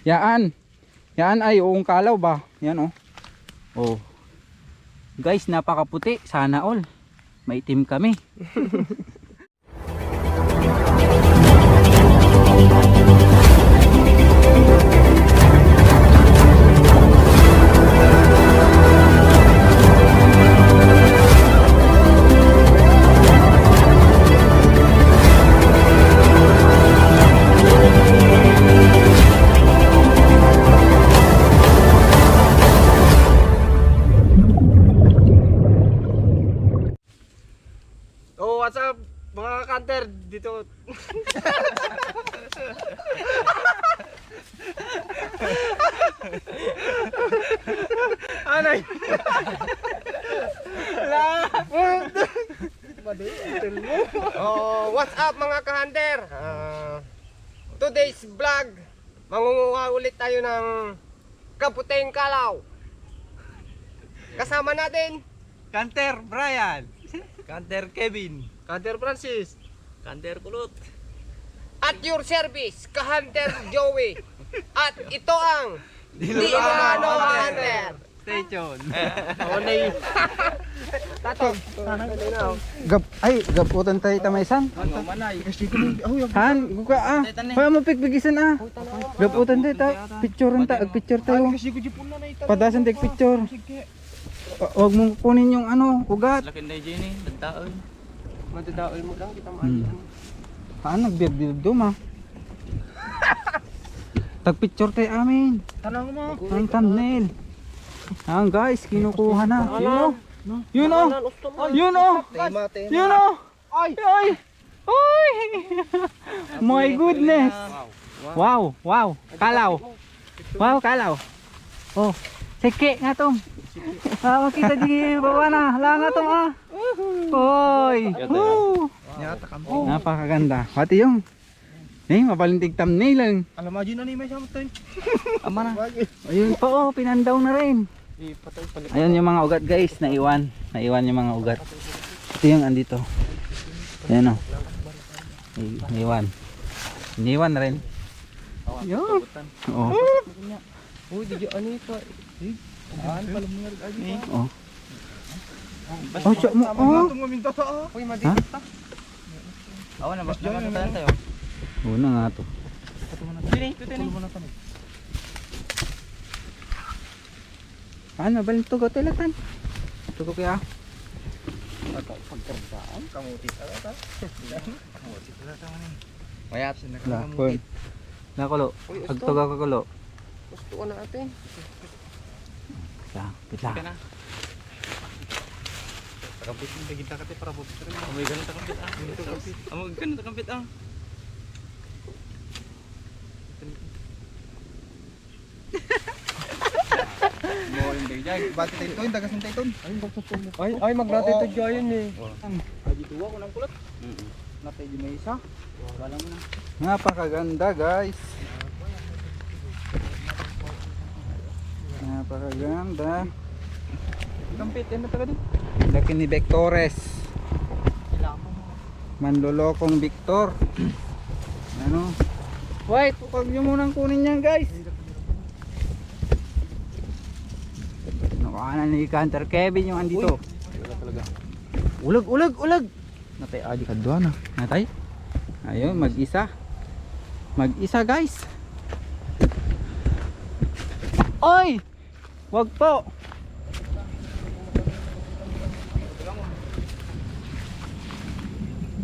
Yan. Yan ay uong kalaw ba? Yan oh. Oh. Guys, napakaputi. Sana all. Maitim kami. Oh, what's up mga kanter dito? Anay. Oh, what's up mga ka-hunter? Today's vlog, mangunguha ulit tayo ng kaputing kalaw. Kasama natin Kanter Brian, Kanter Kevin, Kanter Francis, Kanter Kulot. at your service, ka-hunter Joey. At ito ang Dilano Hunter. Stay tuned. Gaputan tayo tamaysan. Han, guka ah. Hoy mo pikpigisan ah. Gaputan tayo ta. Picturean ta, picture tayo. Padasan tayo picture. Huwag mong kunin yung ano, ugat. Lakin na Jenny, tagtaon. Madadaol mo lang kita Haan, nagbiag-biag doon ah. Tag-picture tayo amin. Tanong mo. Ang thumbnail. Ayan guys, kinukuha na. Yun oh. Yun oh. Yun oh. Ay. Ay. Ay. My goodness. Wow. Wow. Kalaw. Wow, kalaw. Oh. Seke nga tong. Makita di baba na. Hala nga tong ah. Oy. Woo. Napakaganda. Pati yung mapalintig thumbnail lang. Alam mo, na ni may samot Ama na. Ayun pa oh, pinandaw na rin. Ayun yung mga ugat guys, naiwan yung mga ugat. Ito yung andito. Ayan oh. Naiwan na rin. Yun. Oh. Uy, di ano ito. Oh. Oh, siya mo. Oh. Uy, madikit ta. Awan na ba? Nakatalan tayo. Una nga to. Ano, balin to gato ilatan. Ito ko kaya. Pagkardaan, kamutit ata. Kamutit ata man eh. Mayat. Lakon. Nakulo. Agtuga ko kulo. Gusto ko na atin. Pitla. Takapit yung kita kate para po. Amoy ganun takapit ah. Amoy ganun takapit ah. Mo yung dayjay. Bati tayo ito, dagas ng tayo ito. Ay, magnatay ito dyan eh. Aji tuwa ko ng kulot. Natay di may isa. Wala mo na. Napakaganda guys. Napakaganda. Kampit, yan na taga din. Laki ni Victores. Manlolokong Victor. Ano? Wait, huwag nyo munang kunin yan guys. Nakuha na ni Kanter Kevin yung andito. Wala talaga. Ulag. Natay aji kadwa na. Natay. Ayun, mag-isa. Mag-isa guys. Oy! Wag po.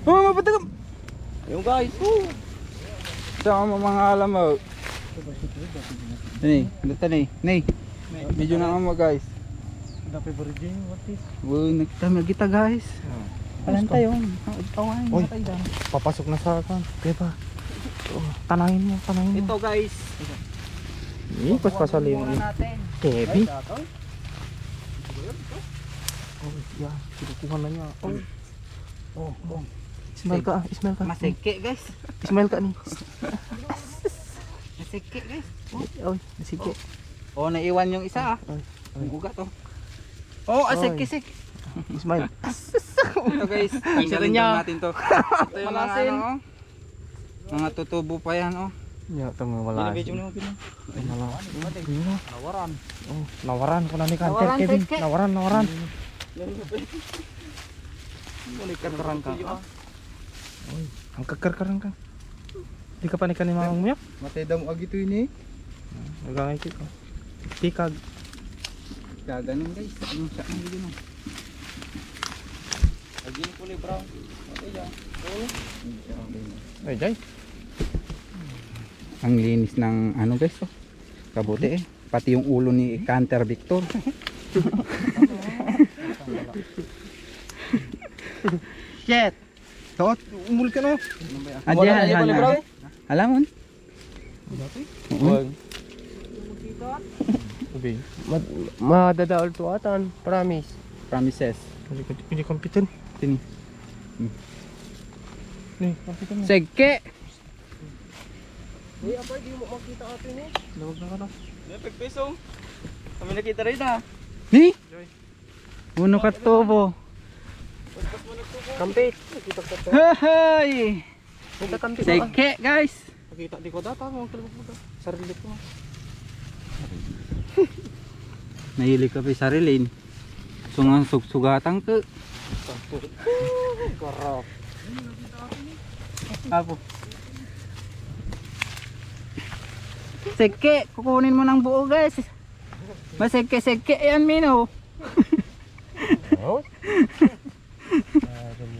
Oh, mapatagam. Yung guys. Saan mo mga alam mo? Ni, dito ni. Ni. Medyo na mo guys. Dapat berding, what is? Nagtamag kita guys. Palan tayo. Tawain mo tayo dyan. Papasok na sa akin. Kaya ba? Tanangin mo. Ito guys. Pas pasali mo. Kevin. Oh, yeah. Kinukuha na niya. Oh. Smile ka. Maseke guys. Smile ka ni. Maseke guys. Oh, sige. Oh, naiwan yung isa ah. Ang gugat oh. Oh, asik-kisik. Smile. Ito guys, tanggalin natin to. Ito yung mga ano, oh. Mga tutubo pa yan oh. Ya, tengah wala. Video mo pino. Nawaran. Oh, nawaran ko na ni kanter Kevin. Nawaran. Boleh kerang ka. Oy, ang karang ka. Di ka panikan ni mamang muyak. Matay daw mo agito ini. Nagangay ko. Tikag. Gaganon guys. Yung sa ang video no. Lagi ni kulay brown. Okay ya. Ay, jay. Ang linis ng ano guys to. Kabuti eh. Pati yung ulo ni Canter Victor. Shit. Tot, Umul ka na. Adihan. Alamon? Wag. Sabi. Madadaol to atan, promise. Promises. Hindi kampitan. Sini. Ni, kampitan mo. Segke. Uy, apay, di mo makita atin eh. Lawag na ka na. Pagpisong. Kami nakita rin na. Ni? Uno ka tubo. Kampit. Nakita ko to. Hoy! Punta kampit. Segke guys. Nakita di ko data mo talbog mo. Sarili ko. Nahili ka pa sa rilin. Sungang sugsugatan ka. Karap. Apo. Segke, kukunin mo ng buo guys. Masegke-segke yan Mino. Oh.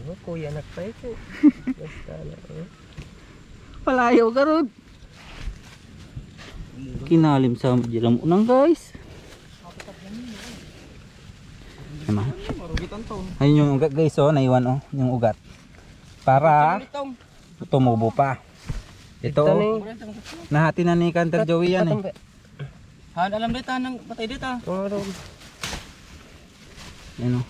Mo kuya nak pa ito. Basta na. Palayo ka ron. Kinalim sa jiram unang guys. Naman. Ayun yung ugat guys oh, naiwan oh, yung ugat. Para tumubo pa. Ito oh, nahati na ni Canter Joey yan eh. Han alam dito nang patay dito. Yan oh.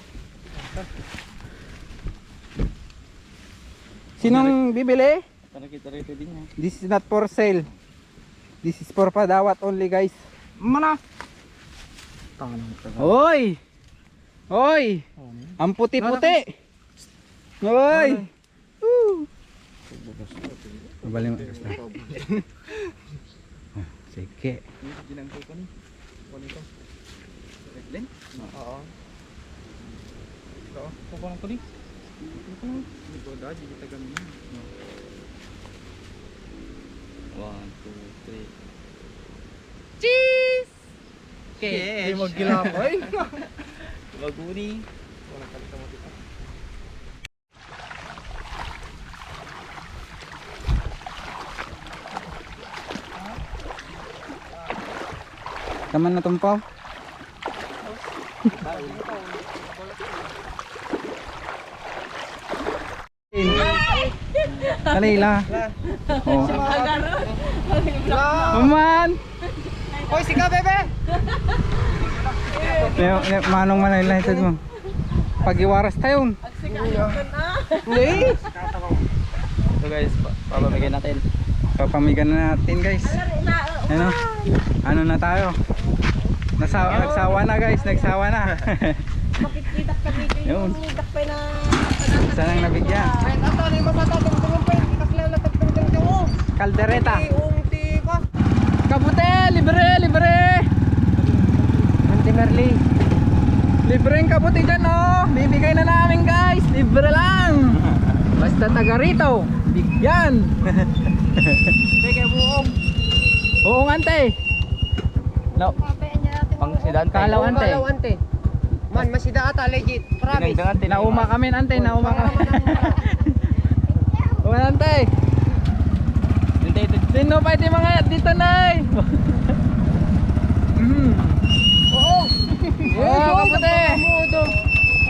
Sinong bibili? Para kita rito din niya. This is not for sale. This is for padawat only guys. Mana? Hoy! Hoy! Ang puti-puti! Hoy! Mabali mo. Sige. Ginangko ko ni. Kunin ko. Din? Oo. Ito, kukunin ko ni. Ini boda aja kita gamitin. 1, 2, 3. Cheese. Okay. Di maggilapoy. Baguni. Wala kalita mo dito. Kaman na tumpaw. Kalila. Oh. Maman. Hoy, sika bebe. Manong manila ito mo. Pagiwaras tayo. So guys, papamigay natin. Papamigan na natin guys. Ano? Ano na tayo? Nagsawa na guys, nagsawa na. Makikita kami Yun. yung dakpay na Saan ang nabigyan? kahit ato na yung masatag yung pa yung kasla na tagtagtag yung Kaldereta. unti ka. Kabute, libre, libre. Anti Merly. Libreng kabuti dyan oh. Bibigay na namin guys. Libre lang. Basta taga rito. Bigyan. Sige buong. Oo ante. No. Pang sidante. Kalaw ante. Kalaw ante. Man masida ata legit. Promise. Nauma kami ante, nauma kami. Oo ante. Sino pa iti mga dito nay? Oo. Oo, kabuti.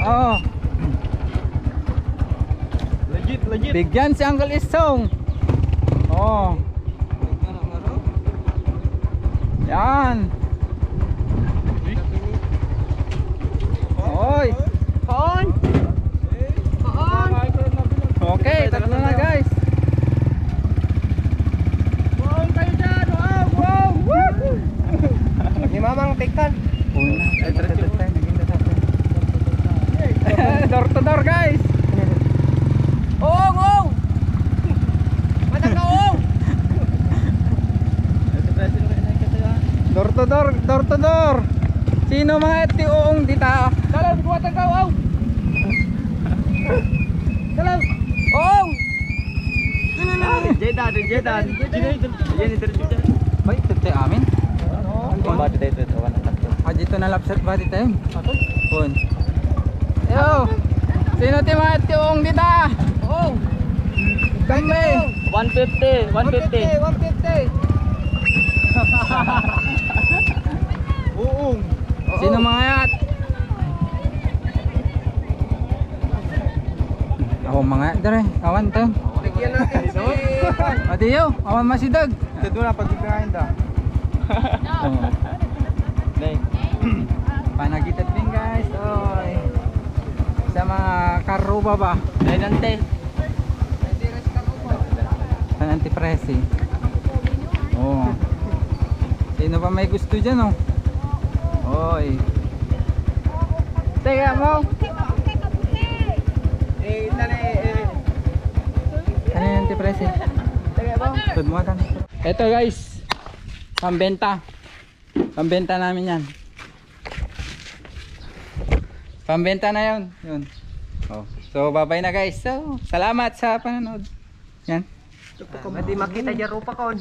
Oh. Legit. Bigyan si Uncle Isong. Oh. Yan. Hoy. Kaon. Kaon. Okay, tatlo na guys. Buong kayo dyan. Wow. Wow. Ni mamang tiktan. Door to door guys. Ong. Madang ka ong. Door to door, door to door. Sino mga tiuong dita? Dalam, kuwatan ka, wow! Dalam! Oong! Jedan. Bay, ito amin. Ba dito wan tatlo. Dito na lapsat ba dito yun? Pun. Yo! Sino ti mga tiuong dita? Oh! Kami! 150. 150! Uong. Sino mga yat? Ako mga dere, awan to. Bigyan natin si... Adiyo, awan masidag. Dito na pagkikain da. Oh. Nay. Panagitat din guys. Oy. Sa mga karuba ba? Nay nante. Sa antipresi. Oh. Sino pa may gusto dyan oh? Oy. Teka mo. Ano yung antipresi? Tud mo kan. Ito guys. Pambenta. Pambenta namin yan. Pambenta na yun. Yun. Oh. So bye-bye na guys. So salamat sa panonood. Yan. Hindi makita dyan rupa ko.